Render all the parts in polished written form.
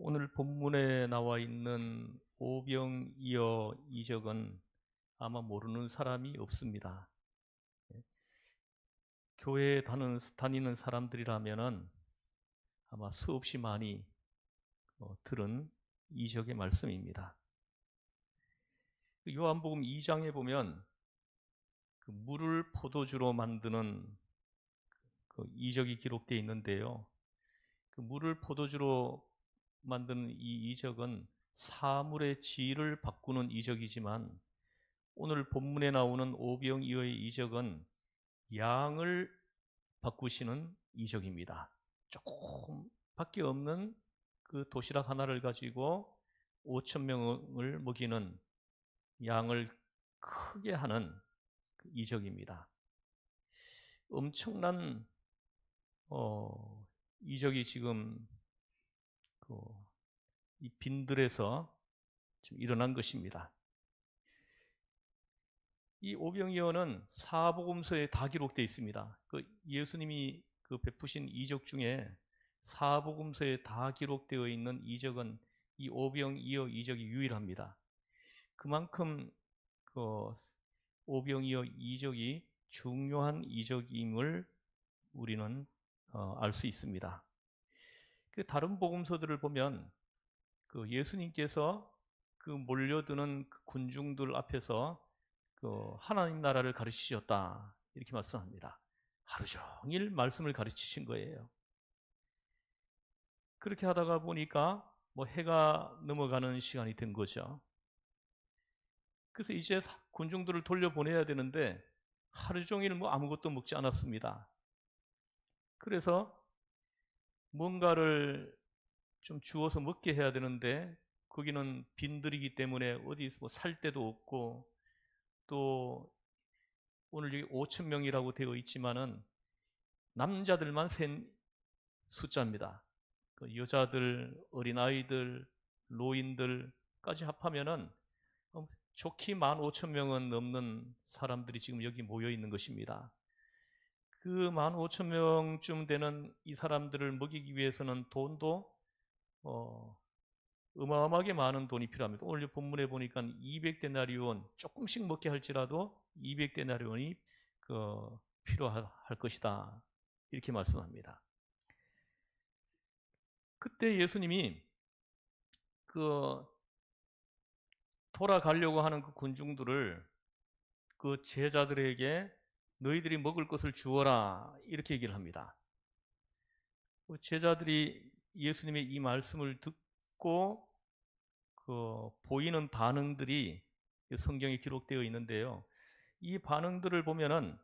오늘 본문에 나와 있는 오병이어 이적은 아마 모르는 사람이 없습니다. 교회에 다니는 사람들이라면은 아마 수없이 많이 들은 이적의 말씀입니다. 요한복음 2장에 보면 그 물을 포도주로 만드는 그 이적이 기록되어 있는데요. 그 물을 포도주로 만드는 이 이적은 사물의 질을 바꾸는 이적이지만 오늘 본문에 나오는 오병이어의 이적은 양을 바꾸시는 이적입니다. 조금밖에 없는 그 도시락 하나를 가지고 5천 명을 먹이는 양을 크게 하는 그 이적입니다. 엄청난 이적이 지금 이 빈들에서 지금 일어난 것입니다. 이 오병이어는 사복음서에 다 기록되어 있습니다. 예수님이 베푸신 이적 중에 사복음서에 다 기록되어 있는 이적은 이 오병이어 이적이 유일합니다. 그만큼 그 오병이어 이적이 중요한 이적임을 우리는 알 수 있습니다. 다른 복음서들을 보면 예수님께서 몰려드는 군중들 앞에서 하나님 나라를 가르치셨다 이렇게 말씀합니다. 하루 종일 말씀을 가르치신 거예요. 그렇게 하다가 보니까 해가 넘어가는 시간이 된 거죠. 그래서 이제 군중들을 돌려보내야 되는데 하루 종일 아무것도 먹지 않았습니다. 그래서 뭔가를 좀 주워서 먹게 해야 되는데 거기는 빈들이기 때문에 어디 살 데도 없고, 또 오늘 여기 5천 명이라고 되어 있지만은 남자들만 센 숫자입니다. 여자들, 어린아이들, 노인들까지 합하면은 좋게 15,000명은 넘는 사람들이 지금 여기 모여 있는 것입니다. 그 15,000명쯤 되는 이 사람들을 먹이기 위해서는 돈도 어마어마하게 많은 돈이 필요합니다. 오늘 본문에 보니까 200데나리온, 조금씩 먹게 할지라도 200데나리온이 필요할 것이다 이렇게 말씀합니다. 그때 예수님이 돌아가려고 하는 그 군중들을 제자들에게 너희들이 먹을 것을 주어라 이렇게 얘기를 합니다. 제자들이 예수님의 이 말씀을 듣고 보이는 반응들이 성경에 기록되어 있는데요. 이 반응들을 보면은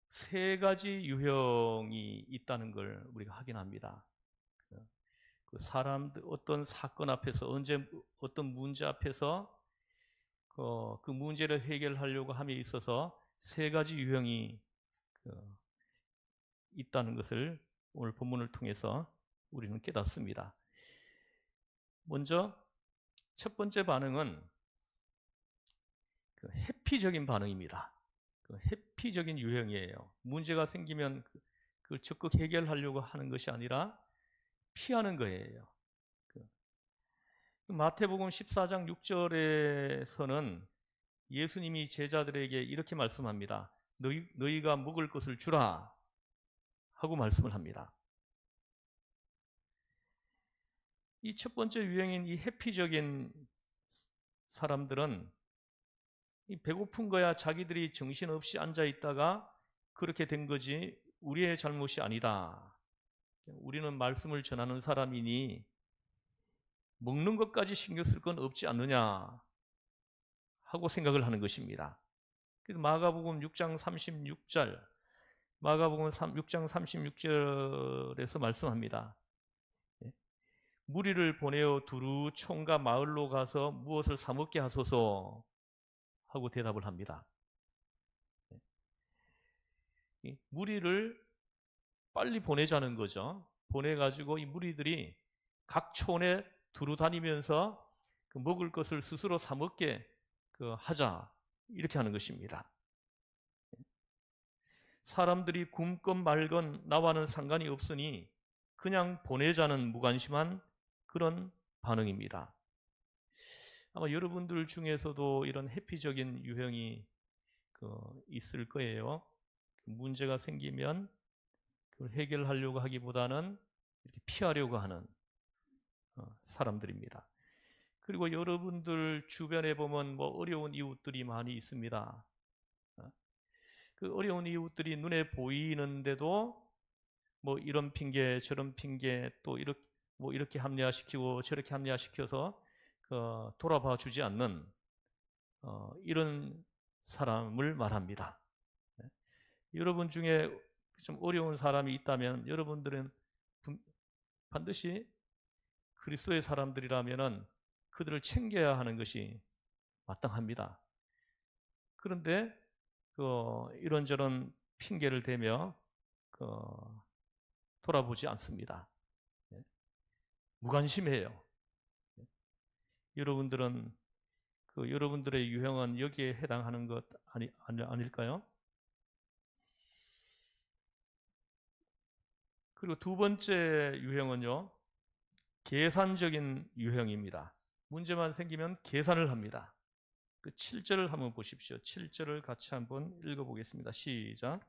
세 가지 유형이 있다는 걸 우리가 확인합니다. 사람들 어떤 사건 앞에서, 언제 어떤 문제 앞에서 그 문제를 해결하려고 함에 있어서 세 가지 유형이 있다는 것을 오늘 본문을 통해서 우리는 깨닫습니다. 먼저 첫 번째 반응은 회피적인 반응입니다. 회피적인 유형이에요. 문제가 생기면 그걸 적극 해결하려고 하는 것이 아니라 피하는 거예요. 마태복음 14장 6절에서는 예수님이 제자들에게 이렇게 말씀합니다. 너희가 먹을 것을 주라 하고 말씀을 합니다. 이 첫 번째 유형인 이 회피적인 사람들은 배고픈 거야 자기들이 정신없이 앉아있다가 그렇게 된 거지 우리의 잘못이 아니다. 우리는 말씀을 전하는 사람이니 먹는 것까지 신경 쓸 건 없지 않느냐 하고 생각을 하는 것입니다. 그래서 마가복음 6장 36절, 마가복음 6장 36절에서 말씀합니다. 무리를 보내어 두루 총과 마을로 가서 무엇을 사 먹게 하소서 하고 대답을 합니다. 무리를 빨리 보내자는 거죠. 보내가지고 이 무리들이 각 촌에 두루 다니면서 먹을 것을 스스로 사 먹게 하자 이렇게 하는 것입니다. 사람들이 굶건 말건 나와는 상관이 없으니 그냥 보내자는 무관심한 그런 반응입니다. 아마 여러분들 중에서도 이런 회피적인 유형이 있을 거예요. 문제가 생기면 그걸 해결하려고 하기보다는 이렇게 피하려고 하는 사람들입니다. 그리고 여러분들 주변에 보면 뭐 어려운 이웃들이 많이 있습니다. 그 어려운 이웃들이 눈에 보이는데도 뭐 이런 핑계 저런 핑계 또 이렇게 뭐 이렇게 합리화시키고 저렇게 합리화시켜서 돌아봐 주지 않는 이런 사람을 말합니다. 여러분 중에 좀 어려운 사람이 있다면 여러분들은 반드시 그리스도의 사람들이라면은 그들을 챙겨야 하는 것이 마땅합니다. 그런데 이런저런 핑계를 대며 돌아보지 않습니다. 무관심해요. 여러분들은 여러분들의 유형은 여기에 해당하는 것 아닐까요? 그리고 두 번째 유형은요, 계산적인 유형입니다. 문제만 생기면 계산을 합니다. 그 7절을 한번 보십시오. 7절을 같이 한번 읽어보겠습니다. 시작.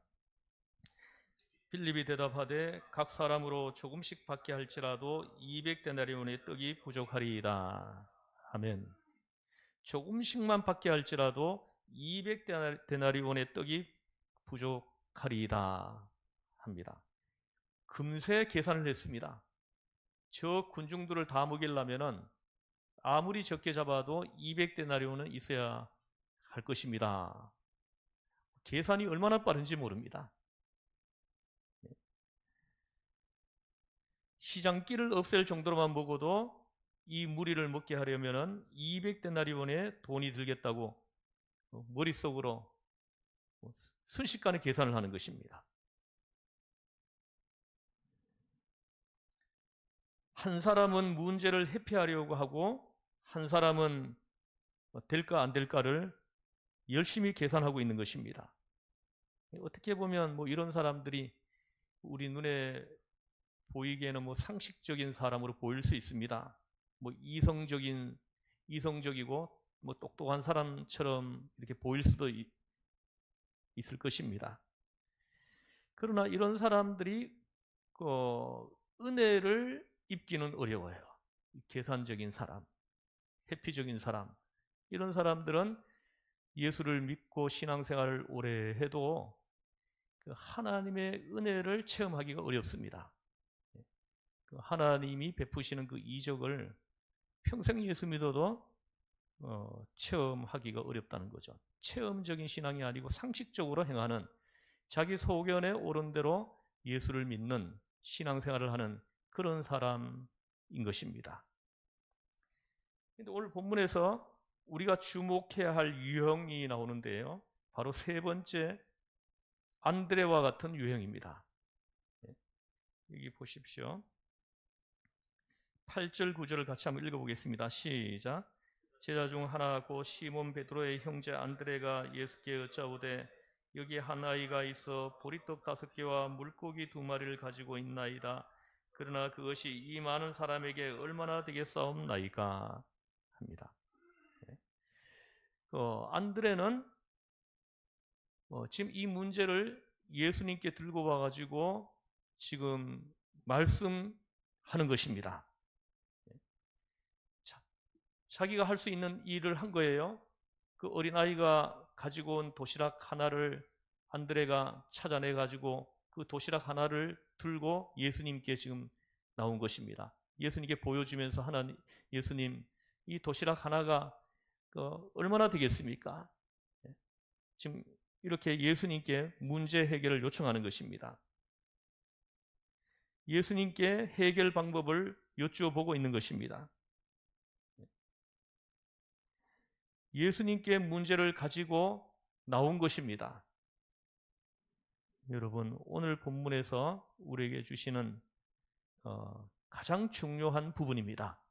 빌립이 대답하되 각 사람으로 조금씩 받게 할지라도 200데나리온의 떡이 부족하리이다. 아멘. 조금씩만 받게 할지라도 200데나리온의 떡이 부족하리이다 합니다. 금세 계산을 했습니다. 저 군중들을 다 먹이려면은 아무리 적게 잡아도 200데나리온은 있어야 할 것입니다. 계산이 얼마나 빠른지 모릅니다. 시장길을 없앨 정도로만 먹어도 이 무리를 먹게 하려면은 200데나리온의 돈이 들겠다고 머릿속으로 순식간에 계산을 하는 것입니다. 한 사람은 문제를 회피하려고 하고 한 사람은 될까 안 될까를 열심히 계산하고 있는 것입니다. 어떻게 보면 뭐 이런 사람들이 우리 눈에 보이기에는 뭐 상식적인 사람으로 보일 수 있습니다. 뭐 이성적이고 뭐 똑똑한 사람처럼 이렇게 보일 수도 있을 것입니다. 그러나 이런 사람들이 은혜를 입기는 어려워요. 계산적인 사람, 회피적인 사람, 이런 사람들은 예수를 믿고 신앙생활을 오래 해도 하나님의 은혜를 체험하기가 어렵습니다. 하나님이 베푸시는 그 이적을 평생 예수 믿어도 체험하기가 어렵다는 거죠. 체험적인 신앙이 아니고 상식적으로 행하는 자기 소견에 옳은 대로 예수를 믿는 신앙생활을 하는 그런 사람인 것입니다. 근데 오늘 본문에서 우리가 주목해야 할 유형이 나오는데요. 바로 세 번째 안드레와 같은 유형입니다. 여기 보십시오. 8절 9절을 같이 한번 읽어보겠습니다. 시작. 제자 중 하나 곧 시몬 베드로의 형제 안드레가 예수께 여짜오되 여기 한 아이가 있어 보리떡 5개와 물고기 2마리를 가지고 있나이다. 그러나 그것이 이 많은 사람에게 얼마나 되겠사옵나이까 합니다. 안드레는 지금 이 문제를 예수님께 들고 와가지고 지금 말씀하는 것입니다. 자기가 할 수 있는 일을 한 거예요. 그 어린아이가 가지고 온 도시락 하나를 안드레가 찾아내 가지고 그 도시락 하나를 들고 예수님께 지금 나온 것입니다. 예수님께 보여주면서 예수님, 이 도시락 하나가 얼마나 되겠습니까? 지금 이렇게 예수님께 문제 해결을 요청하는 것입니다. 예수님께 해결 방법을 여쭈어 보고 있는 것입니다. 예수님께 문제를 가지고 나온 것입니다. 여러분, 오늘 본문에서 우리에게 주시는 가장 중요한 부분입니다.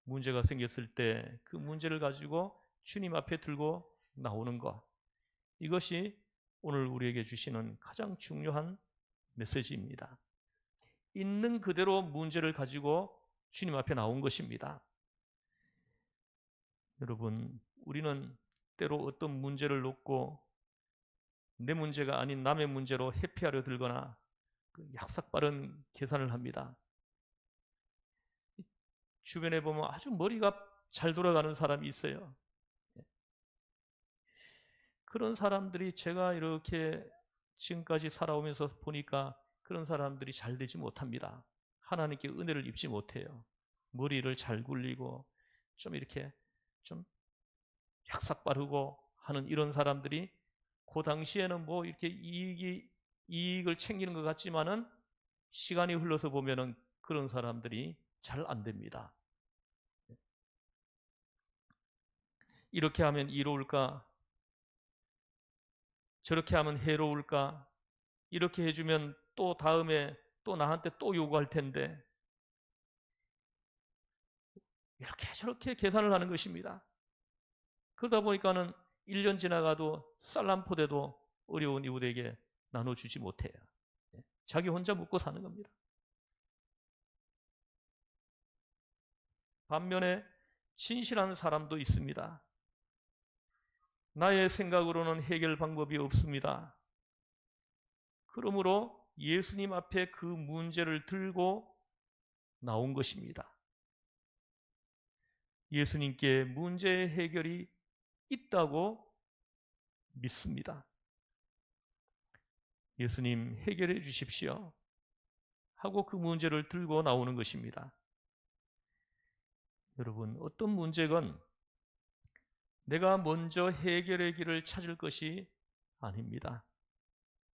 문제가 생겼을 때 그 문제를 가지고 주님 앞에 들고 나오는 것, 이것이 오늘 우리에게 주시는 가장 중요한 메시지입니다. 있는 그대로 문제를 가지고 주님 앞에 나온 것입니다. 여러분, 우리는 때로 어떤 문제를 놓고 내 문제가 아닌 남의 문제로 회피하려 들거나 약삭빠른 계산을 합니다. 주변에 보면 아주 머리가 잘 돌아가는 사람이 있어요. 그런 사람들이 제가 이렇게 지금까지 살아오면서 보니까 그런 사람들이 잘 되지 못합니다. 하나님께 은혜를 입지 못해요. 머리를 잘 굴리고 좀 이렇게 좀 약삭빠르고 하는 이런 사람들이 그 당시에는 뭐 이렇게 이익을 챙기는 것 같지만은 시간이 흘러서 보면은 그런 사람들이 잘 안 됩니다. 이렇게 하면 이로울까? 저렇게 하면 해로울까? 이렇게 해주면 또 다음에 또 나한테 또 요구할 텐데 이렇게 저렇게 계산을 하는 것입니다. 그러다 보니까는 1년 지나가도 쌀람포대도 어려운 이웃에게 나눠주지 못해요. 자기 혼자 먹고 사는 겁니다. 반면에 진실한 사람도 있습니다. 나의 생각으로는 해결 방법이 없습니다. 그러므로 예수님 앞에 그 문제를 들고 나온 것입니다. 예수님께 문제의 해결이 있다고 믿습니다. 예수님 해결해 주십시오 하고 그 문제를 들고 나오는 것입니다. 여러분, 어떤 문제건 내가 먼저 해결의 길을 찾을 것이 아닙니다.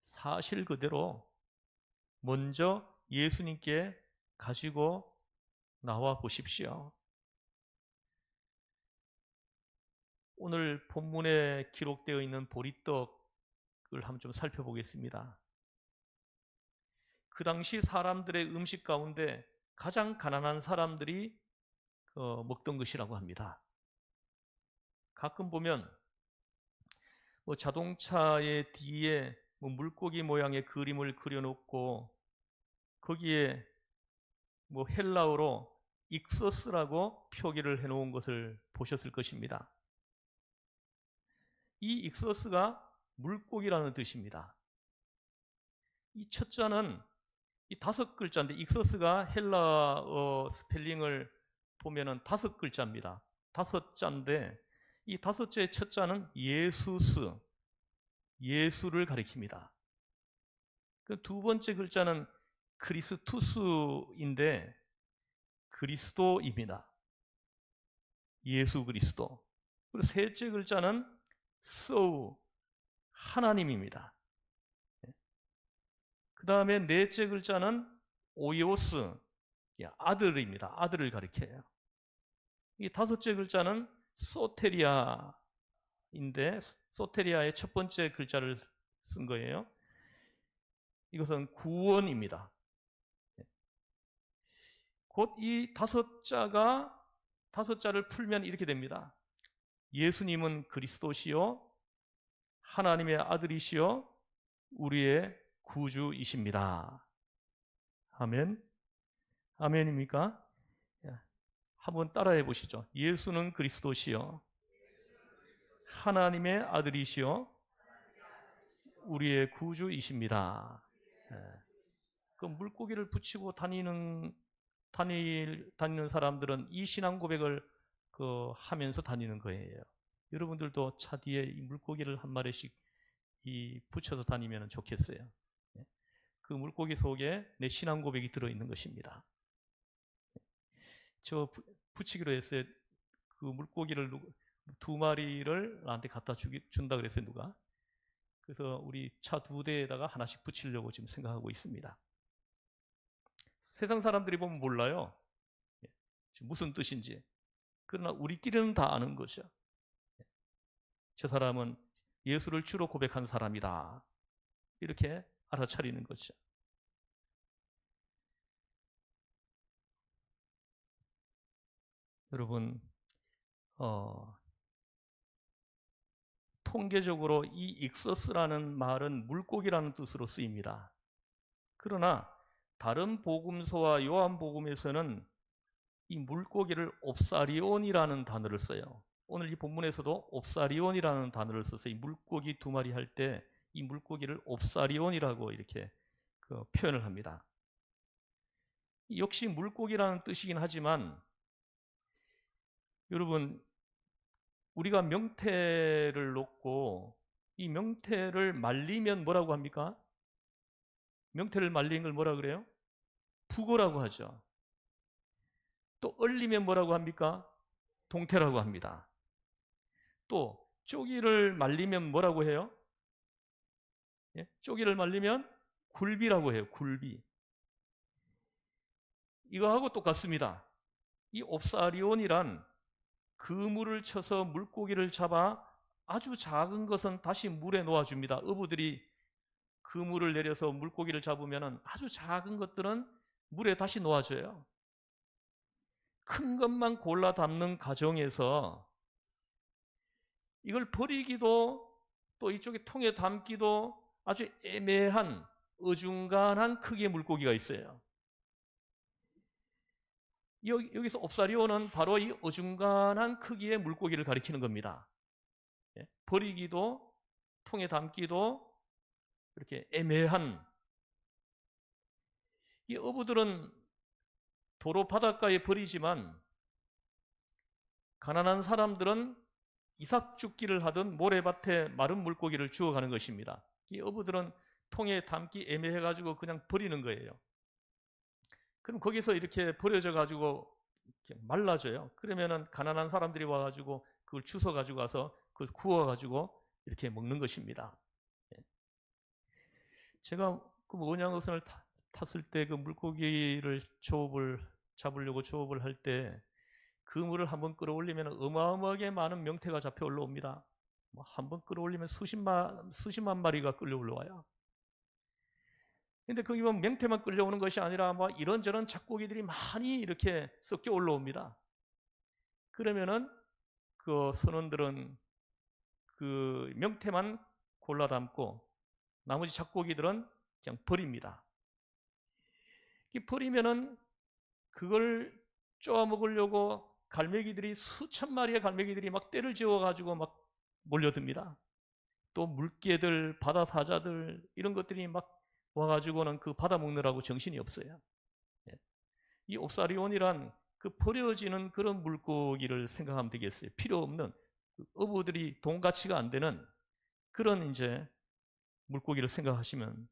사실 그대로 먼저 예수님께 가지고 나와 보십시오. 오늘 본문에 기록되어 있는 보리떡을 한번 좀 살펴보겠습니다. 그 당시 사람들의 음식 가운데 가장 가난한 사람들이 먹던 것이라고 합니다. 가끔 보면 뭐 자동차의 뒤에 뭐 물고기 모양의 그림을 그려놓고 거기에 뭐 헬라어로 익서스라고 표기를 해놓은 것을 보셨을 것입니다. 이 익서스가 물고기라는 뜻입니다. 이 첫 자는 이 5글자인데 익서스가 헬라어 스펠링을 보면은 5글자입니다. 5자인데 이 5자의 첫 자는 예수스, 예수를 가리킵니다. 그 두 번째 글자는 크리스투스인데 그리스도입니다. 예수 그리스도. 그리고 셋째 글자는 서우, 하나님입니다. 그 다음에 넷째 글자는 오이오스, 아들입니다. 아들을 가리켜요. 이 5째 글자는 소테리아인데 소테리아의 첫 번째 글자를 쓴 거예요. 이것은 구원입니다. 곧 이 5자를 풀면 이렇게 됩니다. 예수님은 그리스도시요 하나님의 아들이시요 우리의 구주이십니다. 아멘. 아멘입니까? 한번 따라해 보시죠. 예수는 그리스도시요 하나님의 아들이시요 우리의 구주이십니다. 그 물고기를 붙이고 다니는 사람들은 이 신앙 고백을 하면서 다니는 거예요. 여러분들도 차 뒤에 이 물고기를 한 마리씩 붙여서 다니면 좋겠어요. 그 물고기 속에 내 신앙 고백이 들어있는 것입니다. 저 붙이기로 했어요. 그 물고기를 2마리를 나한테 갖다 준다 그랬어요. 누가? 그래서 우리 차 2대에다가 하나씩 붙이려고 지금 생각하고 있습니다. 세상 사람들이 보면 몰라요. 무슨 뜻인지. 그러나 우리끼리는 다 아는 거죠. 저 사람은 예수를 주로 고백한 사람이다. 이렇게 알아차리는 거죠. 여러분, 통계적으로 이 익서스라는 말은 물고기라는 뜻으로 쓰입니다. 그러나 다른 복음서와 요한복음에서는 이 물고기를 옵사리온이라는 단어를 써요. 오늘 이 본문에서도 옵사리온이라는 단어를 써서 이 물고기 두 마리 할 때 이 물고기를 옵사리온이라고 이렇게 표현을 합니다. 역시 물고기라는 뜻이긴 하지만 여러분, 우리가 명태를 놓고 이 명태를 말리면 뭐라고 합니까? 명태를 말린 걸 뭐라 그래요? 북어라고 하죠. 또 얼리면 뭐라고 합니까? 동태라고 합니다. 또 쪼기를 말리면 뭐라고 해요? 예? 쪼기를 말리면 굴비라고 해요. 굴비. 이거하고 똑같습니다. 이 옵사리온이란 그물을 쳐서 물고기를 잡아 아주 작은 것은 다시 물에 놓아줍니다. 어부들이 그물을 내려서 물고기를 잡으면 아주 작은 것들은 물에 다시 놓아줘요. 큰 것만 골라 담는 과정에서 이걸 버리기도 또 이쪽에 통에 담기도 아주 애매한 어중간한 크기의 물고기가 있어요. 여기서 옵사리온은 바로 이 어중간한 크기의 물고기를 가리키는 겁니다. 버리기도 통에 담기도 이렇게 애매한, 이 어부들은 도로 바닷가에 버리지만 가난한 사람들은 이삭죽기를 하던 모래밭에 마른 물고기를 주워가는 것입니다. 이 어부들은 통에 담기 애매해가지고 그냥 버리는 거예요. 그럼 거기서 이렇게 버려져 가지고 말라져요. 그러면은 가난한 사람들이 와가지고 그걸 주워 가지고 와서 그걸 구워 가지고 이렇게 먹는 것입니다. 제가 그 원양어선을 탔을 때 그 물고기를 잡으려고 조업을 할 때 그물을 한번 끌어올리면 어마어마하게 많은 명태가 잡혀 올라옵니다. 한번 끌어올리면 수십만 마리가 끌려 올라와요. 근데 거기 보면 명태만 끌려오는 것이 아니라 이런저런 잡고기들이 많이 이렇게 섞여 올라옵니다. 그러면은 그 선원들은 그 명태만 골라 담고 나머지 잡고기들은 그냥 버립니다. 버리면은 그걸 쪼아 먹으려고 갈매기들이 수천 마리의 갈매기들이 막 떼를 지어 가지고 막 몰려듭니다. 또 물개들, 바다 사자들 이런 것들이 막 와가지고는 그 받아 먹느라고 정신이 없어요. 이 옵사리온이란 그 버려지는 그런 물고기를 생각하면 되겠어요. 필요 없는 어부들이 돈 가치가 안 되는 그런 이제 물고기를 생각하시면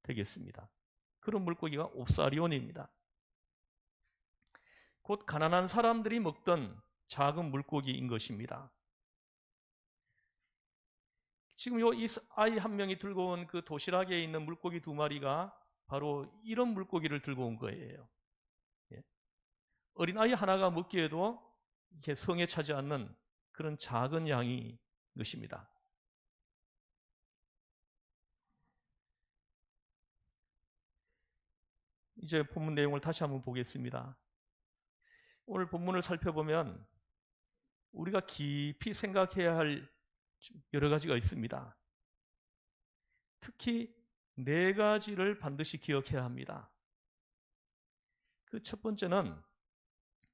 되겠습니다. 그런 물고기가 옵사리온입니다. 곧 가난한 사람들이 먹던 작은 물고기인 것입니다. 지금 이 아이 한 명이 들고 온 그 도시락에 있는 물고기 두 마리가 바로 이런 물고기를 들고 온 거예요. 어린아이 하나가 먹기에도 이렇게 성에 차지 않는 그런 작은 양이 것입니다. 이제 본문 내용을 다시 한번 보겠습니다. 오늘 본문을 살펴보면 우리가 깊이 생각해야 할 여러 가지가 있습니다. 특히 네 가지를 반드시 기억해야 합니다. 그 첫 번째는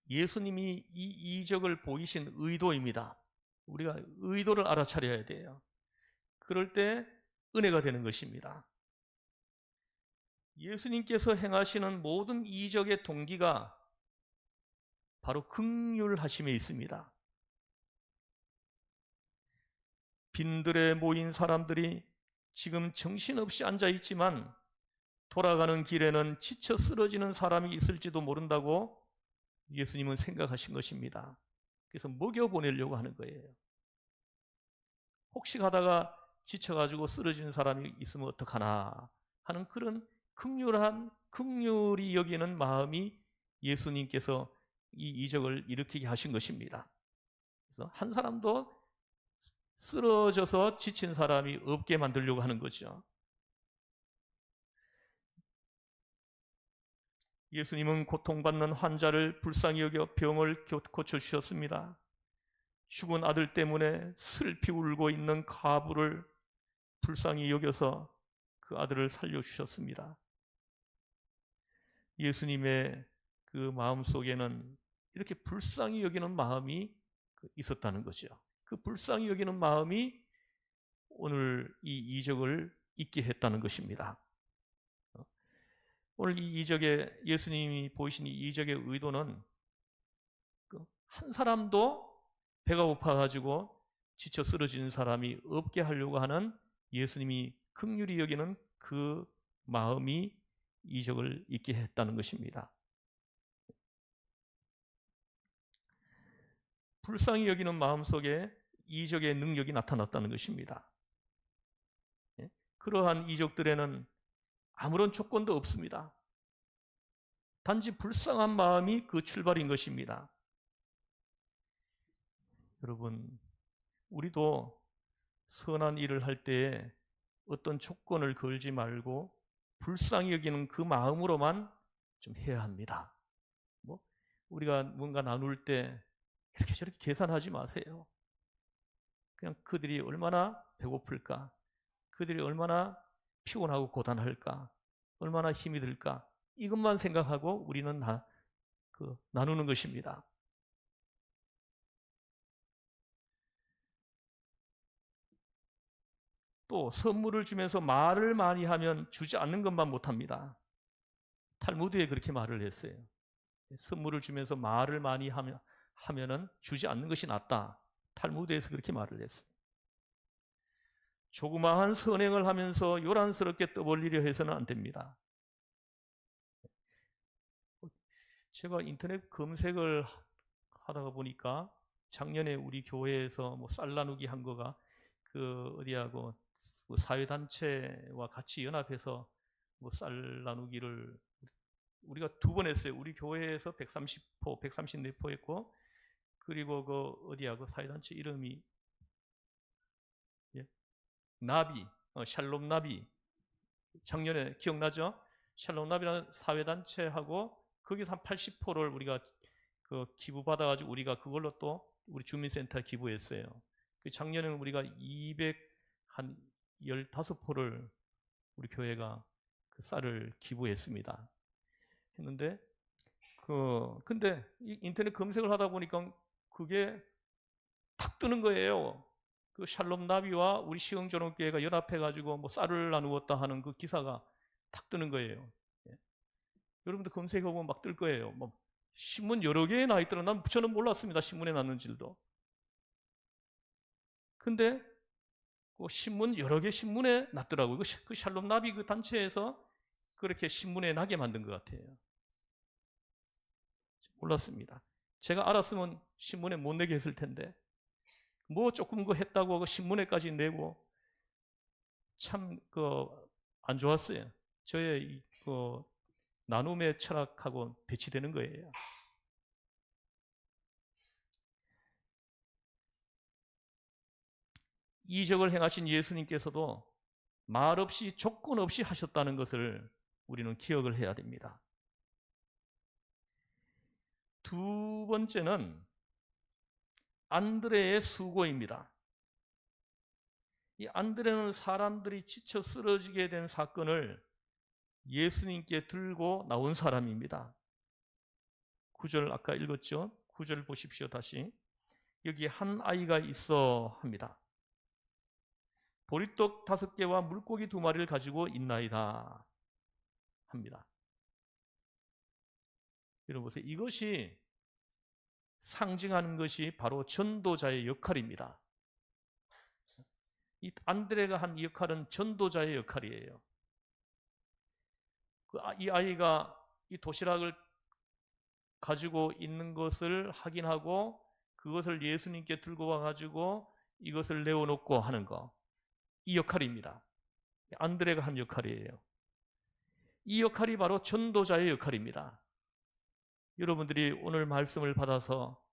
예수님이 이 이적을 보이신 의도입니다. 우리가 의도를 알아차려야 돼요. 그럴 때 은혜가 되는 것입니다. 예수님께서 행하시는 모든 이적의 동기가 바로 긍휼하심에 있습니다. 빈들에 모인 사람들이 지금 정신없이 앉아 있지만 돌아가는 길에는 지쳐 쓰러지는 사람이 있을지도 모른다고 예수님은 생각하신 것입니다. 그래서 먹여보내려고 하는 거예요. 혹시 가다가 지쳐가지고 쓰러지는 사람이 있으면 어떡하나 하는 그런 긍휼히 여기는 마음이 예수님께서 이 이적을 일으키게 하신 것입니다. 그래서 한 사람도 쓰러져서 지친 사람이 없게 만들려고 하는 거죠. 예수님은 고통받는 환자를 불쌍히 여겨 병을 고쳐주셨습니다. 죽은 아들 때문에 슬피 울고 있는 과부를 불쌍히 여겨서 그 아들을 살려주셨습니다. 예수님의 그 마음 속에는 이렇게 불쌍히 여기는 마음이 있었다는 거죠. 그 불쌍히 여기는 마음이 오늘 이 이적을 있게 했다는 것입니다. 오늘 이 이적에 예수님이 보이신 이 이적의 의도는 한 사람도 배가 고파가지고 지쳐 쓰러지는 사람이 없게 하려고 하는 예수님이 긍휼히 여기는 그 마음이 이적을 있게 했다는 것입니다. 불쌍히 여기는 마음 속에 이적의 능력이 나타났다는 것입니다. 그러한 이적들에는 아무런 조건도 없습니다. 단지 불쌍한 마음이 그 출발인 것입니다. 여러분, 우리도 선한 일을 할 때에 어떤 조건을 걸지 말고 불쌍히 여기는 그 마음으로만 좀 해야 합니다. 우리가 뭔가 나눌 때 이렇게 저렇게 계산하지 마세요. 그냥 그들이 얼마나 배고플까, 그들이 얼마나 피곤하고 고단할까, 얼마나 힘이 들까, 이것만 생각하고 우리는 나누는 것입니다. 또 선물을 주면서 말을 많이 하면 주지 않는 것만 못합니다. 탈무드에 그렇게 말을 했어요. 선물을 주면서 말을 많이 하면은 주지 않는 것이 낫다. 탈무드에서 그렇게 말을 했어요. 조그마한 선행을 하면서 요란스럽게 떠벌리려 해서는 안 됩니다. 제가 인터넷 검색을 하다가 보니까 작년에 우리 교회에서 쌀 나누기 한 거가 어디하고 사회단체와 같이 연합해서 쌀 나누기를 우리가 2번 했어요. 우리 교회에서 130포, 134포 했고, 그리고 어디하고 사회단체 이름이 나비, 샬롬 나비. 작년에 기억나죠? 샬롬 나비라는 사회단체하고 거기서 한 80포를 우리가 기부받아가지고 우리가 그걸로 또 우리 주민센터에 기부했어요. 작년에는 우리가 215포를 우리 교회가 쌀을 기부했습니다. 했는데 근데 인터넷 검색을 하다 보니까 그게 탁 뜨는 거예요. 그 샬롬 나비와 우리 시흥전원교회가 연합해가지고 쌀을 나누었다 하는 그 기사가 탁 뜨는 거예요. 여러분들 검색해보면 막 뜰 거예요. 신문 여러 개에 나 있더라. 저는 몰랐습니다. 신문에 났는지도. 근데 신문 여러 개 신문에 났더라고요. 그 샬롬 나비 그 단체에서 그렇게 신문에 나게 만든 것 같아요. 몰랐습니다. 제가 알았으면 신문에 못 내게 했을 텐데 조금 했다고 신문에까지 내고 참 안 좋았어요. 저의 나눔의 철학하고 배치되는 거예요. 이적을 행하신 예수님께서도 말 없이 조건 없이 하셨다는 것을 우리는 기억을 해야 됩니다. 두 번째는 안드레의 수고입니다. 이 안드레는 사람들이 지쳐 쓰러지게 된 사건을 예수님께 들고 나온 사람입니다. 9절 아까 읽었죠? 9절 보십시오. 다시. 여기 한 아이가 있어 합니다. 보리떡 5개와 물고기 2마리를 가지고 있나이다 합니다. 여러분 보세요. 이것이 상징하는 것이 바로 전도자의 역할입니다. 이 안드레가 한 역할은 전도자의 역할이에요. 이 아이가 이 도시락을 가지고 있는 것을 확인하고 그것을 예수님께 들고 와가지고 이것을 내어놓고 하는 거, 이 역할입니다. 안드레가 한 역할이에요. 이 역할이 바로 전도자의 역할입니다. 여러분들이 오늘 말씀을 받아서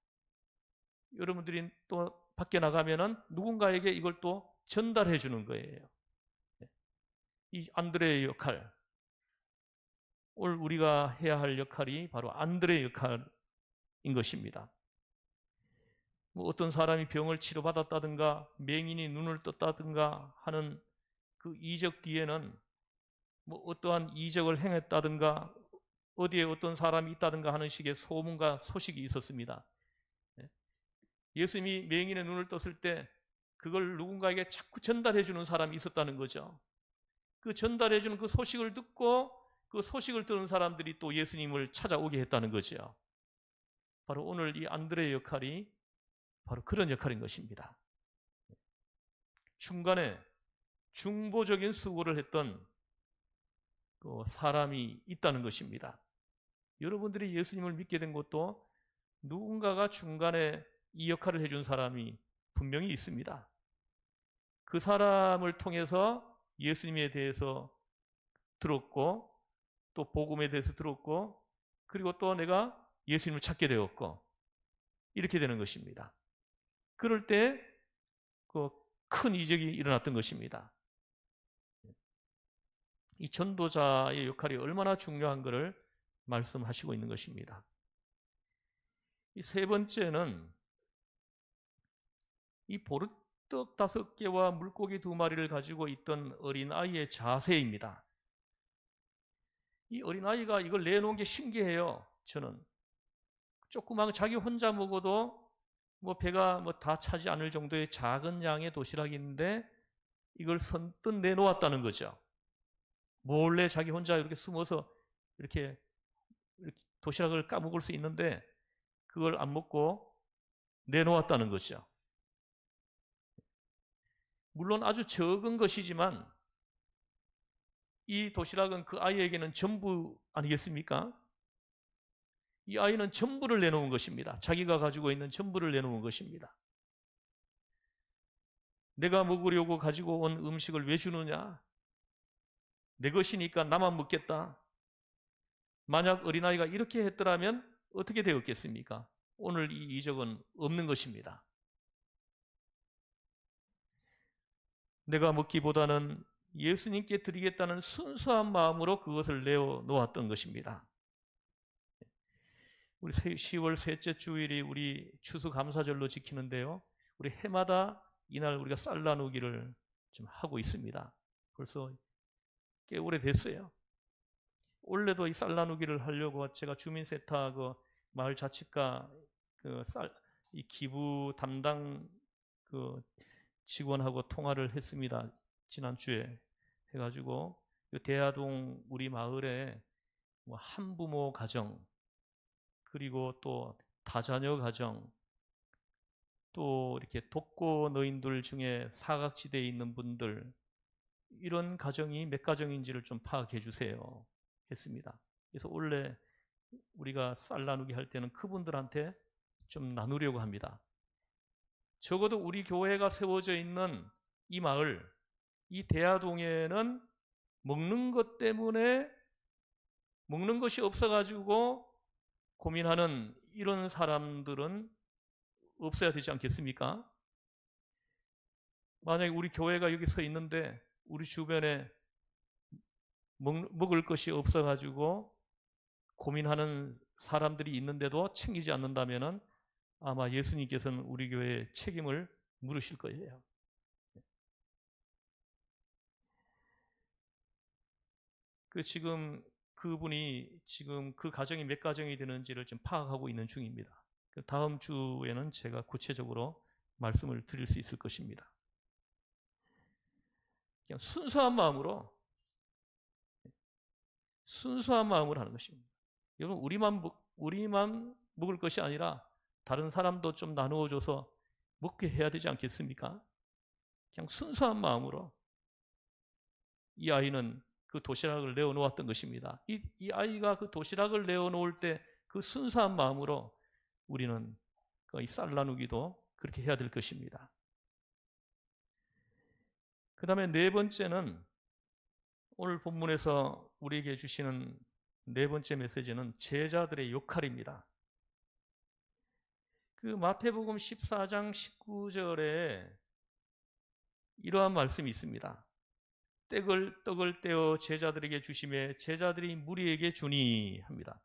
여러분들이 또 밖에 나가면은 누군가에게 이걸 또 전달해 주는 거예요. 이 안드레의 역할, 오늘 우리가 해야 할 역할이 바로 안드레의 역할인 것입니다. 어떤 사람이 병을 치료받았다든가 맹인이 눈을 떴다든가 하는 그 이적 뒤에는 어떠한 이적을 행했다든가 어디에 어떤 사람이 있다든가 하는 식의 소문과 소식이 있었습니다. 예수님이 맹인의 눈을 떴을 때 그걸 누군가에게 자꾸 전달해 주는 사람이 있었다는 거죠. 그 전달해 주는 그 소식을 듣고 그 소식을 들은 사람들이 또 예수님을 찾아오게 했다는 거죠. 바로 오늘 이 안드레의 역할이 바로 그런 역할인 것입니다. 중간에 중보적인 수고를 했던 그 사람이 있다는 것입니다. 여러분들이 예수님을 믿게 된 것도 누군가가 중간에 이 역할을 해준 사람이 분명히 있습니다. 그 사람을 통해서 예수님에 대해서 들었고 또 복음에 대해서 들었고 그리고 또 내가 예수님을 찾게 되었고 이렇게 되는 것입니다. 그럴 때 그 큰 이적이 일어났던 것입니다. 이 전도자의 역할이 얼마나 중요한 것을 말씀하시고 있는 것입니다. 이 세 번째는 이 보르떡 5개와 물고기 2마리를 가지고 있던 어린아이의 자세입니다. 이 어린아이가 이걸 내놓은 게 신기해요. 저는 조그만 자기 혼자 먹어도 뭐 배가 뭐 다 차지 않을 정도의 작은 양의 도시락인데 이걸 선뜻 내놓았다는 거죠. 몰래 자기 혼자 이렇게 숨어서 이렇게 도시락을 까먹을 수 있는데 그걸 안 먹고 내놓았다는 거죠. 물론 아주 적은 것이지만 이 도시락은 그 아이에게는 전부 아니겠습니까? 이 아이는 전부를 내놓은 것입니다. 자기가 가지고 있는 전부를 내놓은 것입니다. 내가 먹으려고 가지고 온 음식을 왜 주느냐? 내 것이니까 나만 먹겠다. 만약 어린아이가 이렇게 했더라면 어떻게 되었겠습니까? 오늘 이 이적은 없는 것입니다. 내가 먹기보다는 예수님께 드리겠다는 순수한 마음으로 그것을 내어놓았던 것입니다. 우리 10월 셋째 주일이 우리 추수감사절로 지키는데요. 우리 해마다 이날 우리가 쌀 나누기를 좀 하고 있습니다. 벌써 꽤 오래됐어요. 올해도 이 쌀 나누기를 하려고 제가 주민센터 그 마을 자치과 이 기부 담당 그 직원하고 통화를 했습니다. 지난주에 해가지고 대하동 우리 마을에 뭐 한부모 가정 그리고 또 다자녀 가정 또 이렇게 독거 노인들 중에 사각지대에 있는 분들 이런 가정이 몇 가정인지를 좀 파악해 주세요 했습니다. 그래서 원래 우리가 쌀 나누기 할 때는 그분들한테 좀 나누려고 합니다. 적어도 우리 교회가 세워져 있는 이 마을, 이 대하동에는 먹는 것 때문에 먹는 것이 없어가지고 고민하는 이런 사람들은 없어야 되지 않겠습니까? 만약에 우리 교회가 여기 서 있는데 우리 주변에 먹을 것이 없어가지고 고민하는 사람들이 있는데도 챙기지 않는다면 아마 예수님께서는 우리 교회의 책임을 물으실 거예요. 지금 그분이 지금 그 가정이 몇 가정이 되는지를 지금 파악하고 있는 중입니다. 다음 주에는 제가 구체적으로 말씀을 드릴 수 있을 것입니다. 그냥 순수한 마음으로 하는 것입니다. 여러분 우리만 먹을 것이 아니라 다른 사람도 좀 나누어줘서 먹게 해야 되지 않겠습니까? 그냥 순수한 마음으로 이 아이는 그 도시락을 내어놓았던 것입니다. 이 아이가 그 도시락을 내어놓을 때 그 순수한 마음으로 우리는 이 쌀 나누기도 그렇게 해야 될 것입니다. 그 다음에 네 번째는 오늘 본문에서 우리에게 주시는 네 번째 메시지는 제자들의 역할입니다. 그 마태복음 14장 19절에 이러한 말씀이 있습니다. 떡을 떼어 제자들에게 주시매 제자들이 무리에게 주니 합니다.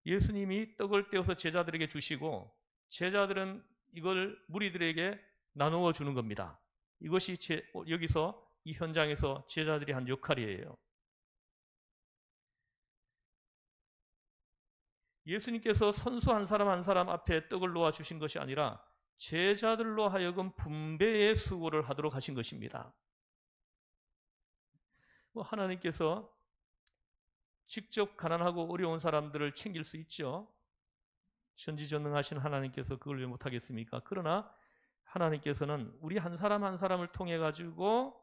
예수님이 떡을 떼어서 제자들에게 주시고 제자들은 이걸 무리들에게 나누어 주는 겁니다. 이것이 여기서 이 현장에서 제자들이 한 역할이에요. 예수님께서 선수 한 사람 한 사람 앞에 떡을 놓아 주신 것이 아니라 제자들로 하여금 분배의 수고를 하도록 하신 것입니다. 하나님께서 직접 가난하고 어려운 사람들을 챙길 수 있죠. 전지전능하신 하나님께서 그걸 왜 못하겠습니까? 그러나 하나님께서는 우리 한 사람 한 사람을 통해 가지고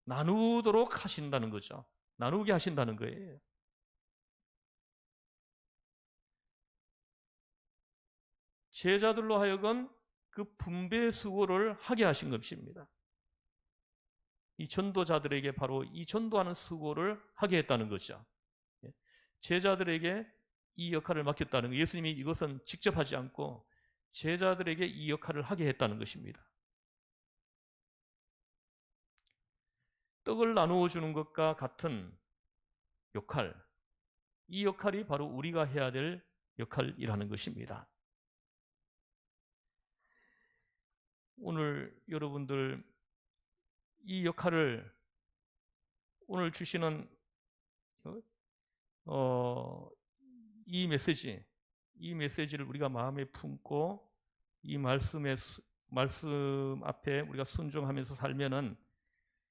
나누도록 하신다는 거죠. 나누게 하신다는 거예요. 제자들로 하여금 그 분배 수고를 하게 하신 것입니다. 이 전도자들에게 바로 이 전도하는 수고를 하게 했다는 거죠. 제자들에게 이 역할을 맡겼다는 거. 예수님이 이것은 직접 하지 않고 제자들에게 이 역할을 하게 했다는 것입니다. 떡을 나누어 주는 것과 같은 역할, 이 역할이 바로 우리가 해야 될 역할이라는 것입니다. 오늘 여러분들 이 역할을 오늘 주시는 이 메시지를 우리가 마음에 품고 이 말씀 앞에 우리가 순종하면서 살면은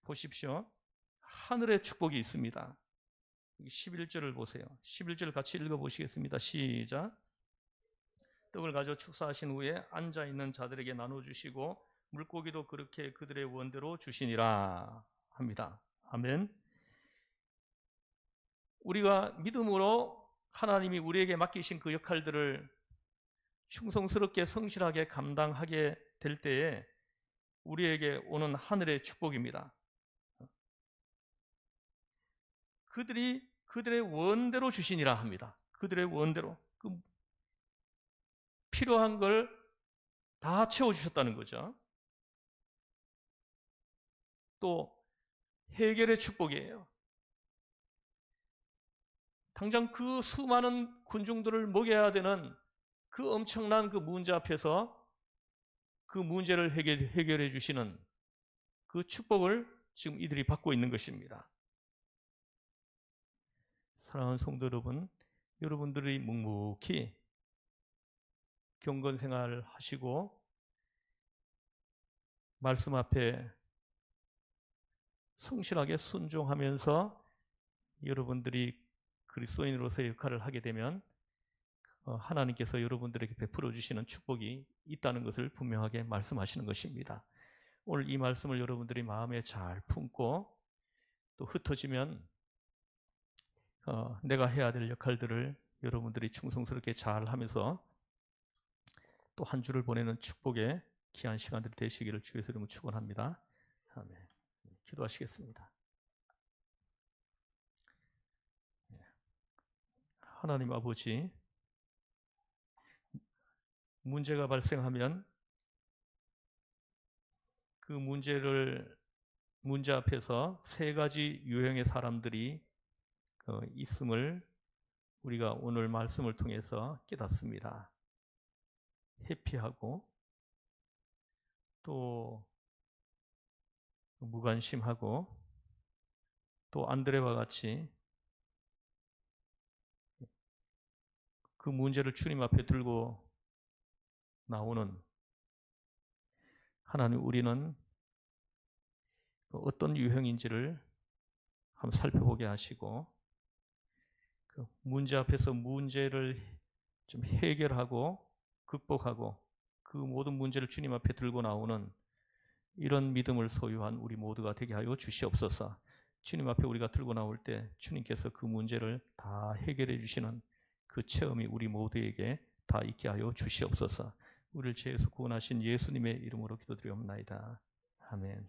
보십시오. 하늘의 축복이 있습니다. 11절을 보세요. 11절 같이 읽어보시겠습니다. 시작. 떡을 가져 축사하신 후에 앉아있는 자들에게 나눠주시고 물고기도 그렇게 그들의 원대로 주시니라 합니다. 아멘. 우리가 믿음으로 하나님이 우리에게 맡기신 그 역할들을 충성스럽게 성실하게 감당하게 될 때에 우리에게 오는 하늘의 축복입니다. 그들이 그들의 원대로 주시니라 합니다. 그들의 원대로. 필요한 걸 다 채워주셨다는 거죠. 또 해결의 축복이에요. 당장 그 수많은 군중들을 먹여야 되는 그 엄청난 그 문제 앞에서 그 문제를 해결해 주시는 그 축복을 지금 이들이 받고 있는 것입니다. 사랑하는 성도 여러분, 여러분들이 묵묵히 경건 생활을 하시고 말씀 앞에 성실하게 순종하면서 여러분들이 그리스도인으로서의 역할을 하게 되면 하나님께서 여러분들에게 베풀어 주시는 축복이 있다는 것을 분명하게 말씀하시는 것입니다. 오늘 이 말씀을 여러분들이 마음에 잘 품고 또 흩어지면 내가 해야 될 역할들을 여러분들이 충성스럽게 잘 하면서 또 한 주를 보내는 축복의 귀한 시간들이 되시기를 주의 이름으로 축원합니다. 아멘. 기도하시겠습니다. 하나님 아버지, 문제가 발생하면 그 문제 앞에서 세 가지 유형의 사람들이 있음을 우리가 오늘 말씀을 통해서 깨닫습니다. 회피하고 또 무관심하고 또 안드레와 같이 그 문제를 주님 앞에 들고 나오는 하나님, 우리는 어떤 유형인지를 한번 살펴보게 하시고 그 문제 앞에서 문제를 좀 해결하고 극복하고 그 모든 문제를 주님 앞에 들고 나오는 이런 믿음을 소유한 우리 모두가 되게 하여 주시옵소서. 주님 앞에 우리가 들고 나올 때 주님께서 그 문제를 다 해결해 주시는 그 체험이 우리 모두에게 다 있게 하여 주시옵소서. 우리를 죄에서 구원하신 예수님의 이름으로 기도드리옵나이다. 아멘.